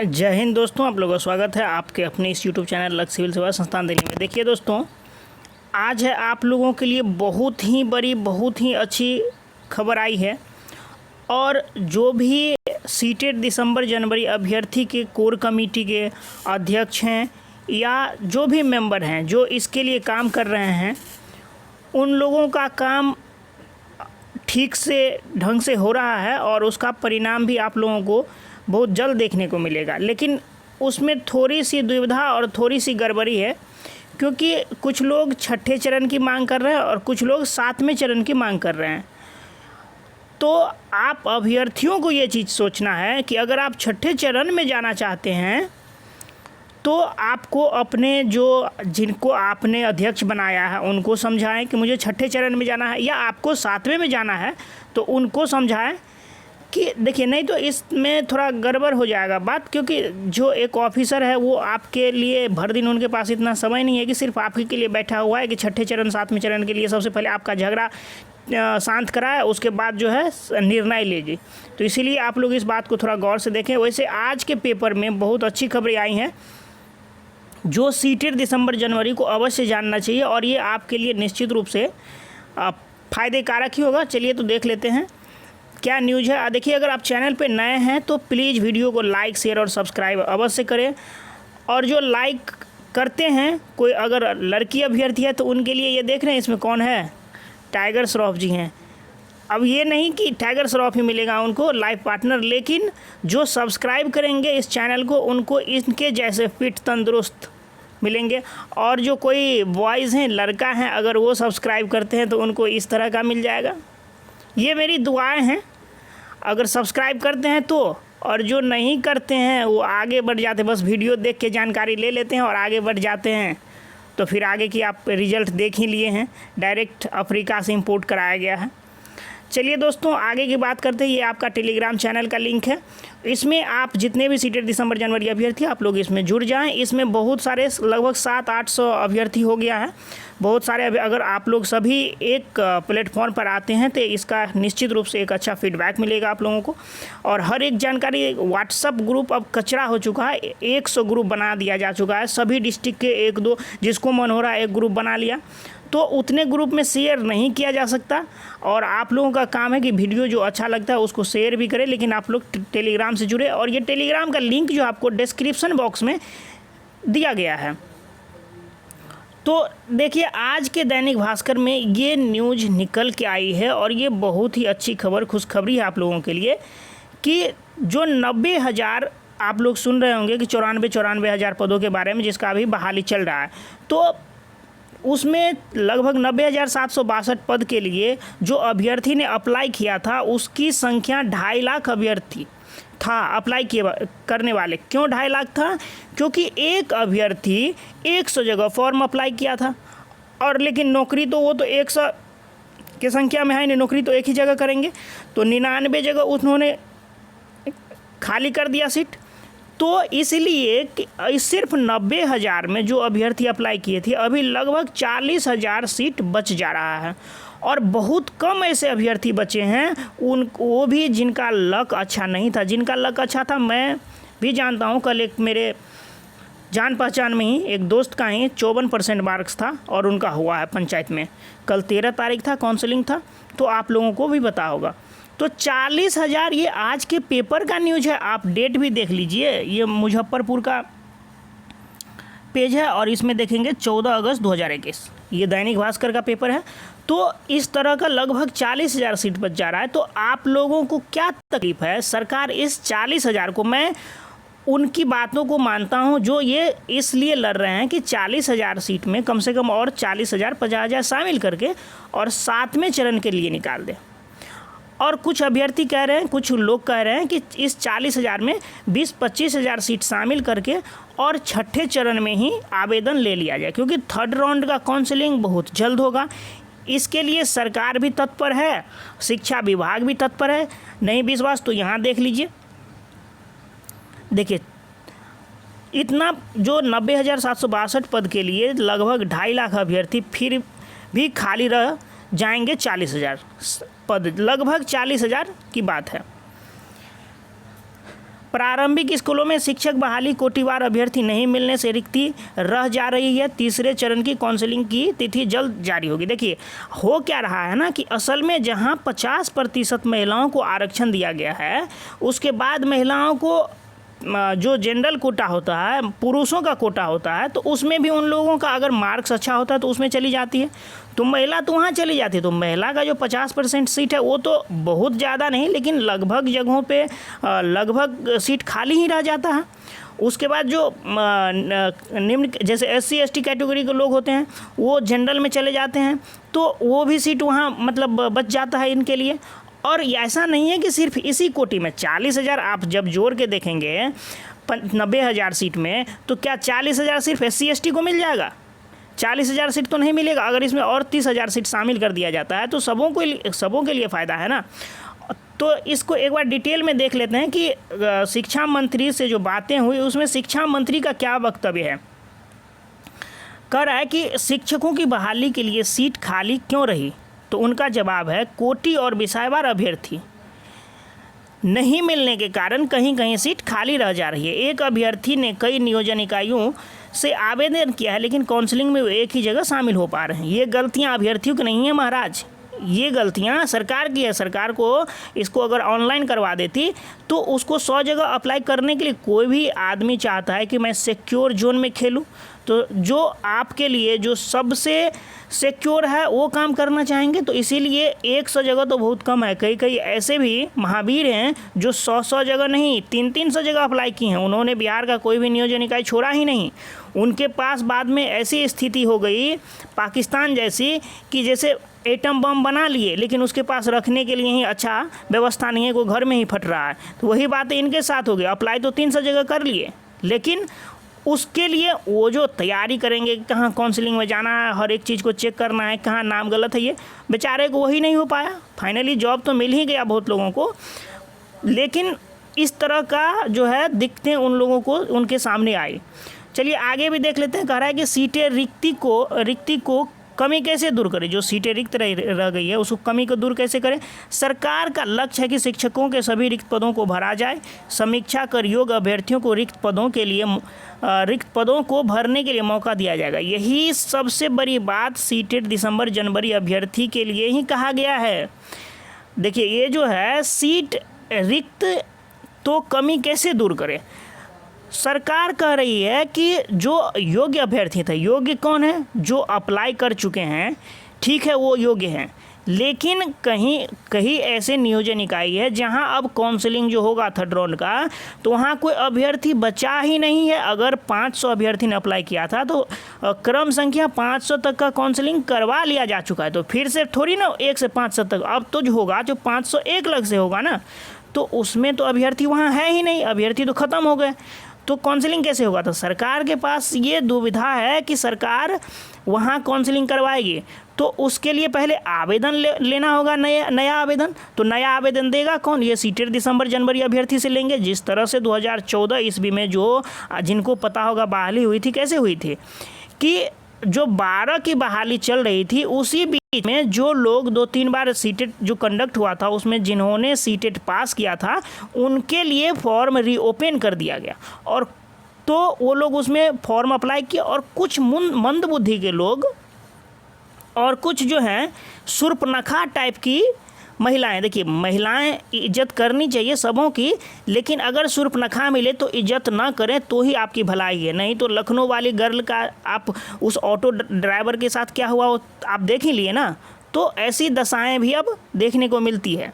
जय हिंद दोस्तों, आप लोगों का स्वागत है आपके अपने इस यूट्यूब चैनल लक्ष्य सिविल सेवा संस्थान दिल्ली में। देखिए दोस्तों, आज है आप लोगों के लिए बहुत ही बड़ी, बहुत ही अच्छी खबर आई है। और जो भी सीटेड दिसंबर जनवरी अभ्यर्थी के कोर कमेटी के अध्यक्ष हैं या जो भी मेंबर हैं जो इसके लिए काम कर रहे हैं, उन लोगों का काम ठीक से ढंग से हो रहा है और उसका परिणाम भी आप लोगों को बहुत जल्द देखने को मिलेगा। लेकिन उसमें थोड़ी सी दुविधा और थोड़ी सी गड़बड़ी है, क्योंकि कुछ लोग छठे चरण की मांग कर रहे हैं और कुछ लोग सातवें चरण की मांग कर रहे हैं। तो आप अभ्यर्थियों को ये चीज़ सोचना है कि अगर आप छठे चरण में जाना चाहते हैं तो आपको अपने जिनको आपने अध्यक्ष बनाया है उनको समझाएं कि मुझे छठे चरण में जाना है, या आपको सातवें में जाना है तो उनको समझाएं कि देखिए, नहीं तो इसमें थोड़ा गड़बड़ हो जाएगा बात। क्योंकि जो एक ऑफिसर है वो आपके लिए भर दिन, उनके पास इतना समय नहीं है कि सिर्फ आपके के लिए बैठा हुआ है कि छठे चरण सातवें चरण के लिए सबसे पहले आपका झगड़ा शांत कराए, उसके बाद जो है निर्णय लीजिए। तो इसीलिए आप लोग इस बात को थोड़ा गौर से देखें। वैसे आज के पेपर में बहुत अच्छी खबरें आई हैं जो सीटेड दिसंबर जनवरी को अवश्य जानना चाहिए, और ये आपके लिए निश्चित रूप से फ़ायदे कारक ही होगा। चलिए तो देख लेते हैं क्या न्यूज़ है। देखिए, अगर आप चैनल पे नए हैं तो प्लीज़ वीडियो को लाइक, शेयर और सब्सक्राइब अवश्य करें। और जो लाइक करते हैं, कोई अगर लड़की अभ्यर्थी है तो उनके लिए ये देख रहे हैं इसमें कौन है, टाइगर श्रॉफ जी हैं। अब ये नहीं कि टाइगर श्रॉफ ही मिलेगा उनको लाइफ पार्टनर, लेकिन जो सब्सक्राइब करेंगे इस चैनल को उनको इनके जैसे फिट तंदुरुस्त मिलेंगे। और जो कोई बॉयज़ हैं, लड़का हैं, अगर वो सब्सक्राइब करते हैं तो उनको इस तरह का मिल जाएगा। ये मेरी दुआएं हैं, अगर सब्सक्राइब करते हैं तो। और जो नहीं करते हैं वो आगे बढ़ जाते हैं, बस वीडियो देख के जानकारी ले लेते हैं और आगे बढ़ जाते हैं। तो फिर आगे की आप रिजल्ट देख ही लिए हैं, डायरेक्ट अफ्रीका से इंपोर्ट कराया गया है। चलिए दोस्तों, आगे की बात करते हैं। ये आपका टेलीग्राम चैनल का लिंक है, इसमें आप जितने भी सीटेड दिसंबर जनवरी अभ्यर्थी आप लोग इसमें जुड़ जाएं। इसमें बहुत सारे, लगभग 700-800 अभ्यर्थी हो गया है, बहुत सारे। अगर आप लोग सभी एक प्लेटफॉर्म पर आते हैं तो इसका निश्चित रूप से एक अच्छा फीडबैक मिलेगा आप लोगों को। और हर एक जानकारी, व्हाट्सअप ग्रुप अब कचरा हो चुका है, 100 ग्रुप बना दिया जा चुका है। सभी डिस्ट्रिक्ट के 1-2 जिसको मन हो रहा है एक ग्रुप बना लिया, तो उतने ग्रुप में शेयर नहीं किया जा सकता। और आप लोगों का काम है कि वीडियो जो अच्छा लगता है उसको शेयर भी करें, लेकिन आप लोग टेलीग्राम से जुड़े। और ये टेलीग्राम का लिंक जो आपको डिस्क्रिप्शन बॉक्स में दिया गया है। तो देखिए, आज के दैनिक भास्कर में ये न्यूज़ निकल के आई है और ये बहुत ही अच्छी खबर, खुशखबरी है आप लोगों के लिए कि जो 90,000 आप लोग सुन रहे होंगे कि 94 हज़ार पदों के बारे में जिसका अभी बहाली चल रहा है, तो उसमें लगभग 90,762 पद के लिए जो अभ्यर्थी ने अप्लाई किया था उसकी संख्या 2.5 लाख अभ्यर्थी था अप्लाई करने वाले। क्यों 2.5 लाख था? क्योंकि एक अभ्यर्थी 100 जगह फॉर्म अप्लाई किया था, और लेकिन नौकरी तो वो तो 100 की संख्या में है नहीं, नौकरी तो एक ही जगह करेंगे। तो 99 जगह उन्होंने खाली कर दिया सीट। तो इसलिए सिर्फ 90,000 में जो अभ्यर्थी अप्लाई किए थे, अभी लगभग 40,000 सीट बच जा रहा है। और बहुत कम ऐसे अभ्यर्थी बचे हैं वो भी जिनका लक अच्छा नहीं था। जिनका लक अच्छा था मैं भी जानता हूँ। कल एक मेरे जान पहचान में ही एक दोस्त का ही 54% मार्क्स था और उनका हुआ है पंचायत में। कल 13 तारीख था, काउंसलिंग था, तो आप लोगों को भी पता होगा। तो 40,000 ये आज के पेपर का न्यूज़ है, आप डेट भी देख लीजिए। ये मुजफ्फरपुर का पेज है और इसमें देखेंगे 14 अगस्त 2021, ये दैनिक भास्कर का पेपर है। तो इस तरह का लगभग 40,000 सीट बच जा रहा है। तो आप लोगों को क्या तकलीफ है? सरकार इस 40,000 को, मैं उनकी बातों को मानता हूं जो ये इसलिए लड़ रहे हैं कि 40,000 सीट में कम से कम और 40,000 50,000 शामिल करके और सातवें चरण के लिए निकाल दें। और कुछ अभ्यर्थी कह रहे हैं, कुछ लोग कह रहे हैं कि इस 40,000 में 20-25 हज़ार सीट शामिल करके और छठे चरण में ही आवेदन ले लिया जाए, क्योंकि थर्ड राउंड का काउंसलिंग बहुत जल्द होगा। इसके लिए सरकार भी तत्पर है, शिक्षा विभाग भी तत्पर है। नहीं विश्वास तो यहाँ देख लीजिए। देखिए, इतना जो 90,762 पद के लिए लगभग 2.5 लाख अभ्यर्थी फिर भी खाली रह जाएंगे। 40,000 पद, लगभग 40,000 की बात है। प्रारंभिक स्कूलों में शिक्षक बहाली कोटिवार अभ्यर्थी नहीं मिलने से रिक्ति रह जा रही है। तीसरे चरण की काउंसलिंग की तिथि जल्द जारी होगी। देखिए हो क्या रहा है ना कि असल में जहां 50% महिलाओं को आरक्षण दिया गया है, उसके बाद महिलाओं को जो जनरल कोटा होता है, पुरुषों का कोटा होता है, तो उसमें भी उन लोगों का अगर मार्क्स अच्छा होता है तो उसमें चली जाती है, तो महिला तो वहाँ चली जाती है। तो महिला का जो 50% सीट है वो तो बहुत ज़्यादा नहीं, लेकिन लगभग जगहों पे लगभग सीट खाली ही रह जाता है। उसके बाद जो निम्न जैसे SC ST कैटेगरी के लोग होते हैं वो जनरल में चले जाते हैं, तो वो भी सीट वहाँ मतलब बच जाता है इनके लिए। और ऐसा नहीं है कि सिर्फ इसी कोटि में 40,000 आप जब जोड़ के देखेंगे 90,000 सीट में, तो क्या 40,000 सिर्फ SC ST को मिल जाएगा? 40,000 सीट तो नहीं मिलेगा। अगर इसमें और 30,000 सीट शामिल कर दिया जाता है तो सबों के लिए फ़ायदा है ना। तो इसको एक बार डिटेल में देख लेते हैं कि शिक्षा मंत्री से जो बातें हुई उसमें शिक्षा मंत्री का क्या वक्तव्य है। कह रहा है कि शिक्षकों की बहाली के लिए सीट खाली क्यों रही, तो उनका जवाब है कोटि और विषयवार अभ्यर्थी नहीं मिलने के कारण कहीं कहीं सीट खाली रह जा रही है। एक अभ्यर्थी ने कई नियोजन इकाइयों से आवेदन किया है, लेकिन काउंसलिंग में वो एक ही जगह शामिल हो पा रहे हैं। ये गलतियां अभ्यर्थियों की नहीं है महाराज, ये गलतियां सरकार की है। सरकार को इसको अगर ऑनलाइन करवा देती तो उसको 100 जगह अप्लाई करने के लिए कोई भी आदमी चाहता है कि मैं सिक्योर जोन में खेलूं, तो जो आपके लिए जो सबसे सिक्योर है वो काम करना चाहेंगे। तो इसीलिए 100 जगह तो बहुत कम है। कई ऐसे भी महावीर हैं जो 100 जगह नहीं 300 जगह अप्लाई की हैं। उन्होंने बिहार का कोई भी नियोजन इकाई छोड़ा ही नहीं। उनके पास बाद में ऐसी स्थिति हो गई पाकिस्तान जैसी कि जैसे एटम बम बना लिए, लेकिन उसके पास रखने के लिए ही अच्छा व्यवस्था नहीं है, कोई घर में ही फट रहा है। तो वही बात इनके साथ हो गया। अप्लाई तो 300 जगह कर लिए, लेकिन उसके लिए वो जो तैयारी करेंगे, कहाँ काउंसलिंग में जाना है, हर एक चीज़ को चेक करना है, कहाँ नाम गलत है, ये बेचारे को वही नहीं हो पाया। फाइनली जॉब तो मिल ही गया बहुत लोगों को, लेकिन इस तरह का जो है दिक्कतें उन लोगों को उनके सामने आई। चलिए आगे भी देख लेते हैं। कह रहा है कि सीटें रिक्ति को कमी कैसे दूर करें। जो सीटें रिक्त रह गई है उसको कमी को दूर कैसे करें। सरकार का लक्ष्य है कि शिक्षकों के सभी रिक्त पदों को भरा जाए। समीक्षा कर योग्य अभ्यर्थियों को रिक्त पदों को भरने के लिए मौका दिया जाएगा। यही सबसे बड़ी बात सीटेट दिसंबर जनवरी अभ्यर्थी के लिए ही कहा गया है। देखिए ये जो है सीट रिक्त तो कमी कैसे दूर करें। सरकार कह रही है कि जो योग्य अभ्यर्थी थे, योग्य कौन है, जो अप्लाई कर चुके हैं, ठीक है वो योग्य हैं, लेकिन कहीं ऐसे नियोजन इकाई है जहां अब काउंसलिंग जो होगा थर्ड राउंड का, तो वहां कोई अभ्यर्थी बचा ही नहीं है। अगर 500 अभ्यर्थी ने अप्लाई किया था तो क्रम संख्या 500 तक का काउंसलिंग करवा लिया जा चुका है। तो फिर से थोड़ी ना 1 से 500 तक, अब तो जो होगा जो 501 लग से होगा ना, तो उसमें तो अभ्यर्थी वहाँ है ही नहीं, अभ्यर्थी तो ख़त्म हो गए। तो काउंसलिंग कैसे होगा। तो सरकार के पास ये दुविधा है कि सरकार वहाँ काउंसलिंग करवाएगी, तो उसके लिए पहले आवेदन लेना होगा, नया आवेदन। तो नया आवेदन देगा कौन, ये सीटेट दिसंबर जनवरी अभ्यर्थी से लेंगे। जिस तरह से 2014 ईस्वी में जो जिनको पता होगा बहाली हुई थी, कैसे हुई थी कि जो 12 की बहाली चल रही थी, उसी बीच में जो लोग 2-3 बार सीटेट जो कंडक्ट हुआ था उसमें जिन्होंने सीटेट पास किया था, उनके लिए फॉर्म रीओपन कर दिया गया, और तो वो लोग उसमें फॉर्म अप्लाई किए। और कुछ मंदबुद्धि के लोग और कुछ जो हैं शूर्पणखा टाइप की महिलाएं, देखिए महिलाएं इज्जत करनी चाहिए सबों की, लेकिन अगर शूर्पणखा मिले तो इज्जत ना करें तो ही आपकी भलाई है। नहीं तो लखनऊ वाली गर्ल का आप उस ऑटो ड्राइवर के साथ क्या हुआ आप देख ही लिए ना। तो ऐसी दशाएं भी अब देखने को मिलती है।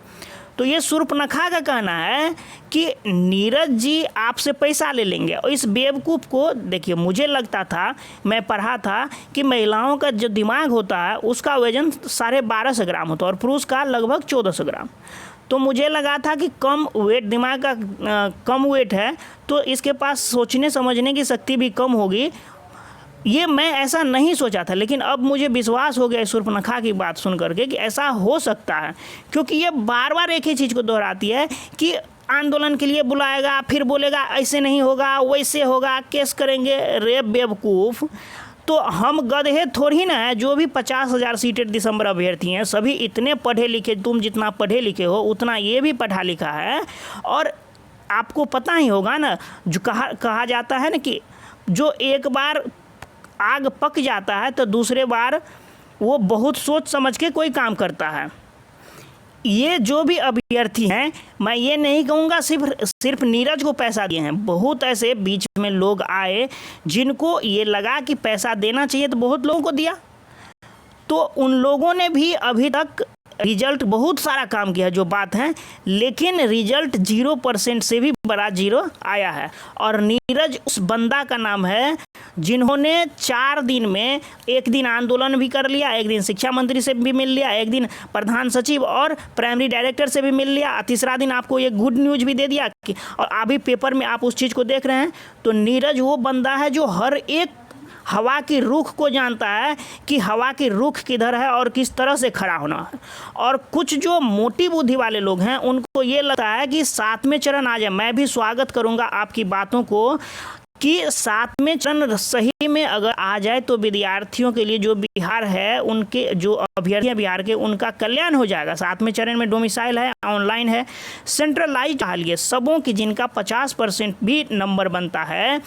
तो ये शूर्पणखा का कहना है कि नीरज जी आपसे पैसा ले लेंगे। और इस बेवकूफ़ को देखिए, मुझे लगता था, मैं पढ़ा था कि महिलाओं का जो दिमाग होता है उसका वजन 12.5 ग्राम होता है और पुरुष का लगभग 1400 ग्राम। तो मुझे लगा था कि कम वेट, दिमाग का कम वेट है तो इसके पास सोचने समझने की शक्ति भी कम होगी। ये मैं ऐसा नहीं सोचा था, लेकिन अब मुझे विश्वास हो गया शूर्पणखा की बात सुन करके कि ऐसा हो सकता है, क्योंकि ये बार बार एक ही चीज़ को दोहराती है कि आंदोलन के लिए बुलाएगा, फिर बोलेगा ऐसे नहीं होगा, वैसे होगा, केस करेंगे। रे बेवकूफ़, तो हम गधे थोड़ी ना है। जो भी 50,000 सीटेट दिसंबर अभ्यर्थी हैं सभी इतने पढ़े लिखे, तुम जितना पढ़े लिखे हो उतना ये भी पढ़ा लिखा है, और आपको पता ही होगा ना, जो कहा जाता है ना कि जो एक बार आग पक जाता है तो दूसरे बार वो बहुत सोच समझ के कोई काम करता है। ये जो भी अभ्यर्थी हैं, मैं ये नहीं कहूँगा सिर्फ नीरज को पैसा दिए हैं, बहुत ऐसे बीच में लोग आए जिनको ये लगा कि पैसा देना चाहिए तो बहुत लोगों को दिया, तो उन लोगों ने भी अभी तक रिजल्ट बहुत सारा काम किया जो बात है, लेकिन रिजल्ट 0% से भी बड़ा 0 आया है। और नीरज उस बंदा का नाम है जिन्होंने 4 दिन में, एक दिन आंदोलन भी कर लिया, एक दिन शिक्षा मंत्री से भी मिल लिया, एक दिन प्रधान सचिव और प्राइमरी डायरेक्टर से भी मिल लिया, तीसरा दिन आपको ये गुड न्यूज़ भी दे दिया कि, और अभी पेपर में आप उस चीज़ को देख रहे हैं। तो नीरज वो बंदा है जो हर एक हवा की रुख को जानता है कि हवा की रुख किधर है और किस तरह से खड़ा होना है। और कुछ जो मोटी बुद्धि वाले लोग हैं उनको ये लगता है कि 7वें चरण आ जाए। मैं भी स्वागत करूंगा आपकी बातों को कि 7वें चरण सही में अगर आ जाए तो विद्यार्थियों के लिए, जो बिहार है उनके जो अभ्यर्थी हैं बिहार के, उनका कल्याण हो जाएगा। 7वें चरण में डोमिसाइल है, ऑनलाइन है, सेंट्रलाइज्ड हालिए सबों की जिनका 50% भी नंबर बनता है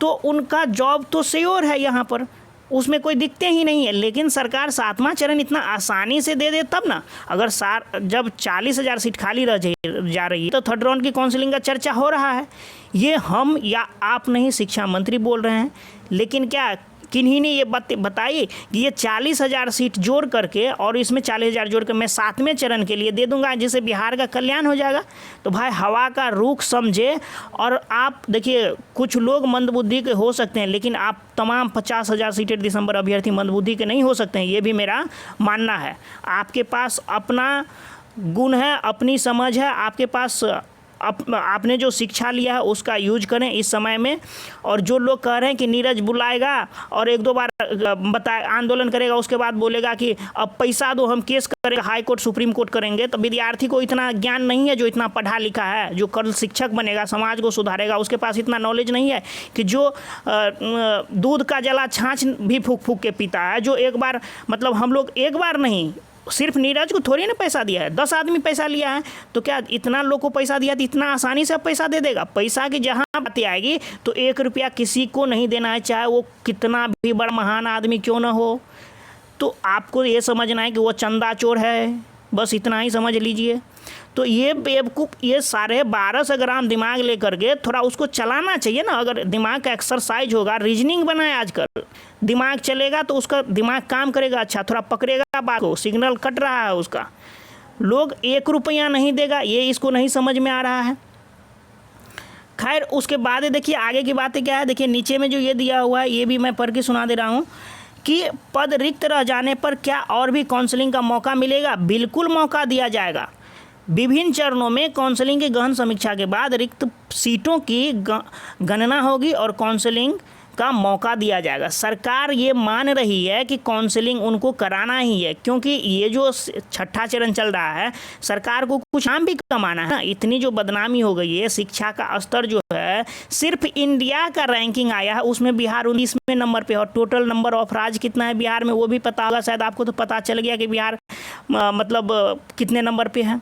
तो उनका जॉब तो श्योर है यहाँ पर, उसमें कोई दिक्कतें ही नहीं है। लेकिन सरकार 7वां चरण इतना आसानी से दे दे तब ना। अगर जब 40,000 सीट खाली रह जा रही है तो थर्ड राउंड की काउंसलिंग का चर्चा हो रहा है। ये हम या आप नहीं, शिक्षा मंत्री बोल रहे हैं। लेकिन क्या किन्हीं ने ये बताई कि ये 40,000 सीट जोड़ करके और इसमें 40,000 जोड़ कर मैं 7वें चरण के लिए दे दूंगा जिससे बिहार का कल्याण हो जाएगा। तो भाई हवा का रुख समझे। और आप देखिए, कुछ लोग मंदबुद्धि के हो सकते हैं, लेकिन आप तमाम 50,000 सीटेड दिसंबर अभ्यर्थी मंदबुद्धि के नहीं हो सकते हैं, ये भी मेरा मानना है। आपके पास अपना गुण है, अपनी समझ है, आपके पास आपने जो शिक्षा लिया है उसका यूज करें इस समय में। और जो लोग कह रहे हैं कि नीरज बुलाएगा और 1-2 बार आंदोलन करेगा, उसके बाद बोलेगा कि अब पैसा दो, हम केस करेंगे, हाई कोर्ट सुप्रीम कोर्ट करेंगे, तो विद्यार्थी को इतना ज्ञान नहीं है जो इतना पढ़ा लिखा है, जो कल शिक्षक बनेगा, समाज को सुधारेगा, उसके पास इतना नॉलेज नहीं है कि जो दूध का जला छाछ भी फूक फूक के पीता है। जो एक बार, मतलब हम लोग एक बार नहीं, सिर्फ नीरज को थोड़ी ना पैसा दिया है, 10 आदमी पैसा लिया है, तो क्या इतना लोग को पैसा दिया तो इतना आसानी से पैसा दे देगा? पैसा की जहाँ बात आएगी तो 1 रुपया किसी को नहीं देना है, चाहे वो कितना भी बड़ा महान आदमी क्यों ना हो। तो आपको ये समझना है कि वो चंदा चोर है, बस इतना ही समझ लीजिए। तो ये बेवकूफ़, ये 12.5 ग्राम दिमाग लेकर के थोड़ा उसको चलाना चाहिए ना। अगर दिमाग का एक्सरसाइज होगा, रीजनिंग बनाए आजकल, दिमाग चलेगा तो उसका दिमाग काम करेगा, अच्छा थोड़ा पकड़ेगा बात को, सिग्नल कट रहा है उसका। लोग 1 रुपया नहीं देगा, ये इसको नहीं समझ में आ रहा है। खैर, उसके बाद देखिए आगे की बातें क्या है। देखिए नीचे में जो ये दिया हुआ है ये भी मैं पढ़ के सुना दे रहा हूँ कि पद रिक्त रह जाने पर क्या और भी काउंसलिंग का मौका मिलेगा? बिल्कुल मौका दिया जाएगा। विभिन्न चरणों में काउंसलिंग की गहन समीक्षा के बाद रिक्त सीटों की गणना होगी और काउंसलिंग का मौका दिया जाएगा। सरकार ये मान रही है कि काउंसलिंग उनको कराना ही है, क्योंकि ये जो 6ठा चरण चल रहा है, सरकार को कुछ नाम भी कमाना है। इतनी जो बदनामी हो गई है, शिक्षा का स्तर जो है, सिर्फ इंडिया का रैंकिंग आया है उसमें बिहार 19वें नंबर पे, और टोटल नंबर ऑफ राज्य कितना है बिहार में वो भी पता होगा शायद आपको। तो पता चल गया कि बिहार मतलब कितने नंबर पे है।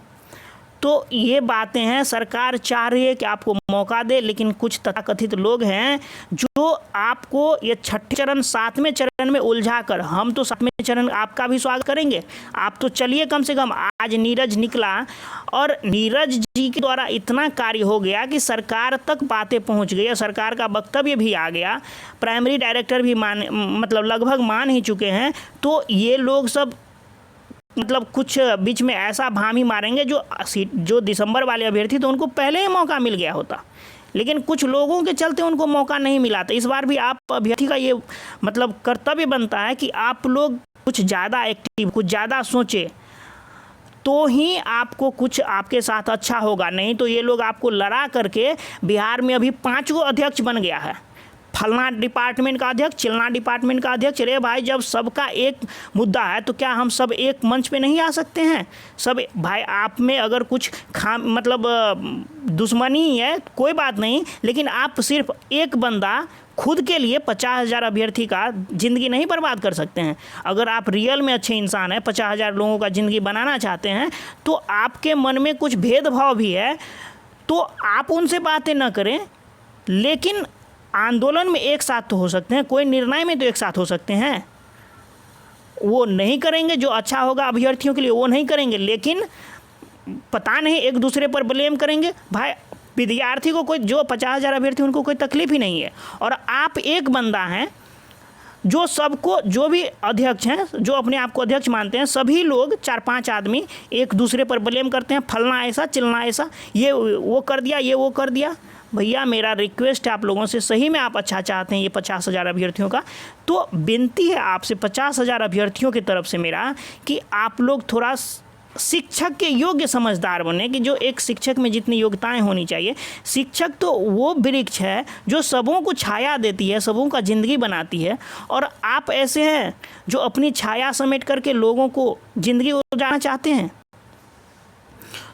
तो ये बातें हैं, सरकार चाह रही है कि आपको मौका दे, लेकिन कुछ तथाकथित लोग हैं जो आपको ये 6ठे चरण 7वें चरण में उलझा कर, हम तो 7वें चरण आपका भी स्वागत करेंगे, आप तो चलिए कम से कम। आज नीरज निकला और नीरज जी के द्वारा इतना कार्य हो गया कि सरकार तक बातें पहुंच गई, सरकार का वक्तव्य भी आ गया, प्राइमरी डायरेक्टर भी मतलब लगभग मान ही चुके हैं। तो ये लोग सब मतलब कुछ बीच में ऐसा भामी मारेंगे जो दिसंबर वाले अभ्यर्थी तो उनको पहले ही मौका मिल गया होता, लेकिन कुछ लोगों के चलते उनको मौका नहीं मिला। तो इस बार भी आप अभ्यर्थी का ये मतलब कर्तव्य बनता है कि आप लोग कुछ ज़्यादा एक्टिव, कुछ ज़्यादा सोचें, तो ही आपको कुछ आपके साथ अच्छा होगा। नहीं तो ये लोग आपको लड़ा करके, बिहार में अभी 5 अध्यक्ष बन गया है, फलना डिपार्टमेंट का अध्यक्ष, चिलना डिपार्टमेंट का अध्यक्ष। अरे भाई, जब सबका एक मुद्दा है तो क्या हम सब एक मंच पे नहीं आ सकते हैं? सब भाई, आप में अगर कुछ मतलब दुश्मनी है कोई बात नहीं, लेकिन आप सिर्फ एक बंदा खुद के लिए 50,000 अभ्यर्थी का ज़िंदगी नहीं बर्बाद कर सकते हैं। अगर आप रियल में अच्छे इंसान हैं, 50,000 लोगों का ज़िंदगी बनाना चाहते हैं, तो आपके मन में कुछ भेदभाव भी है तो आप उनसे बातें ना करें, लेकिन आंदोलन में एक साथ तो हो सकते हैं, कोई निर्णय में तो एक साथ हो सकते हैं। वो नहीं करेंगे, जो अच्छा होगा अभ्यर्थियों के लिए वो नहीं करेंगे, लेकिन पता नहीं एक दूसरे पर ब्लेम करेंगे। भाई विद्यार्थी को कोई, जो 50,000 अभ्यर्थी उनको कोई तकलीफ ही नहीं है, और आप एक बंदा हैं जो सबको, जो भी अध्यक्ष हैं, जो अपने आप को अध्यक्ष मानते हैं, सभी लोग 4-5 आदमी एक दूसरे पर ब्लेम करते हैं, फलना ऐसा, चिलना ऐसा, ये वो कर दिया, ये वो कर दिया। भैया मेरा रिक्वेस्ट है आप लोगों से, सही में आप अच्छा चाहते हैं ये 50,000 अभ्यर्थियों का, तो विनती है आपसे 50,000 अभ्यर्थियों की तरफ से मेरा, कि आप लोग थोड़ा शिक्षक के योग्य समझदार बने, कि जो एक शिक्षक में जितनी योग्यताएं होनी चाहिए। शिक्षक तो वो वृक्ष है जो सबों को छाया देती है, सबों का ज़िंदगी बनाती है, और आप ऐसे हैं जो अपनी छाया समेट करके लोगों को ज़िंदगी उजाड़ना चाहते हैं।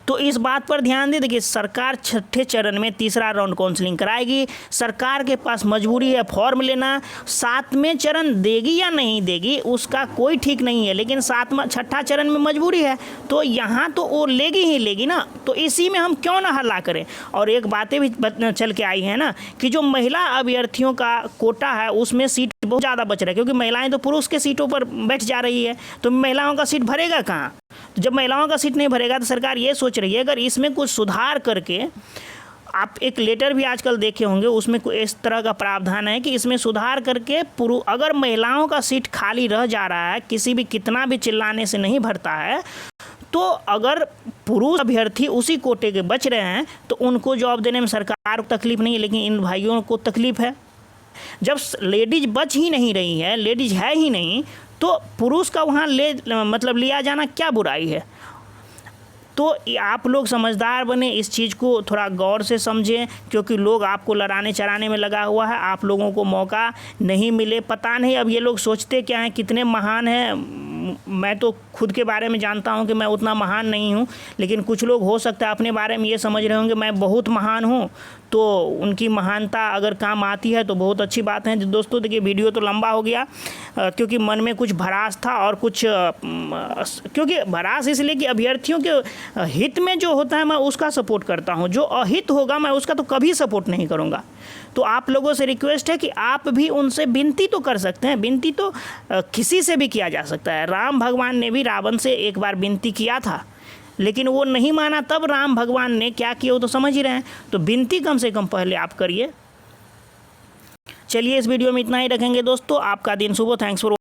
तो इस बात पर ध्यान दें। देखिए सरकार छठे चरण में तीसरा राउंड काउंसलिंग कराएगी, सरकार के पास मजबूरी है फॉर्म लेना। 7वें चरण देगी या नहीं देगी उसका कोई ठीक नहीं है, लेकिन छठा चरण में मजबूरी है, तो यहाँ तो वो लेगी ही लेगी ना, तो इसी में हम क्यों ना हल्ला करें। और एक बातें भी चल के आई है ना, कि जो महिला अभ्यर्थियों का कोटा है उसमें सीट बहुत ज़्यादा बच रहा है, क्योंकि महिलाएँ तो पुरुष के सीटों पर बैठ जा रही है, तो महिलाओं का सीट भरेगा कहाँ। तो जब महिलाओं का सीट नहीं भरेगा तो सरकार ये सोच रही है अगर इसमें कुछ सुधार करके, आप एक लेटर भी आजकल देखे होंगे उसमें इस तरह का प्रावधान है कि इसमें सुधार करके अगर महिलाओं का सीट खाली रह जा रहा है, किसी भी कितना भी चिल्लाने से नहीं भरता है, तो अगर पुरुष अभ्यर्थी उसी कोटे के बच रहे हैं तो उनको जॉब देने में सरकार को तकलीफ नहीं है, लेकिन इन भाइयों को तकलीफ है। जब लेडीज बच ही नहीं रही है, लेडीज है ही नहीं, तो पुरुष का वहाँ लिया जाना क्या बुराई है। तो आप लोग समझदार बने, इस चीज़ को थोड़ा गौर से समझें, क्योंकि लोग आपको लड़ाने चढ़ाने में लगा हुआ है, आप लोगों को मौका नहीं मिले। पता नहीं अब ये लोग सोचते क्या हैं, कितने महान हैं। मैं तो खुद के बारे में जानता हूं कि मैं उतना महान नहीं हूं, लेकिन कुछ लोग हो सकता है अपने बारे में ये समझ रहे होंगे मैं बहुत महान हूं, तो उनकी महानता अगर काम आती है तो बहुत अच्छी बात है। दोस्तों देखिए वीडियो तो लंबा हो गया, क्योंकि मन में कुछ भड़ास था, और कुछ क्योंकि भड़ास इसलिए कि अभ्यर्थियों के हित में जो होता है मैं उसका सपोर्ट करता हूं, जो अहित होगा मैं उसका तो कभी सपोर्ट नहीं करूंगा। तो आप लोगों से रिक्वेस्ट है कि आप भी उनसे विनती तो कर सकते हैं, विनती तो किसी से भी किया जा सकता है। राम भगवान ने भी रावण से एक बार विनती किया था, लेकिन वो नहीं माना, तब राम भगवान ने क्या किया वो तो समझ ही रहे हैं। तो विनती कम से कम पहले आप करिए। चलिए इस वीडियो में इतना ही रखेंगे दोस्तों, आपका दिन शुभ हो। Thanks for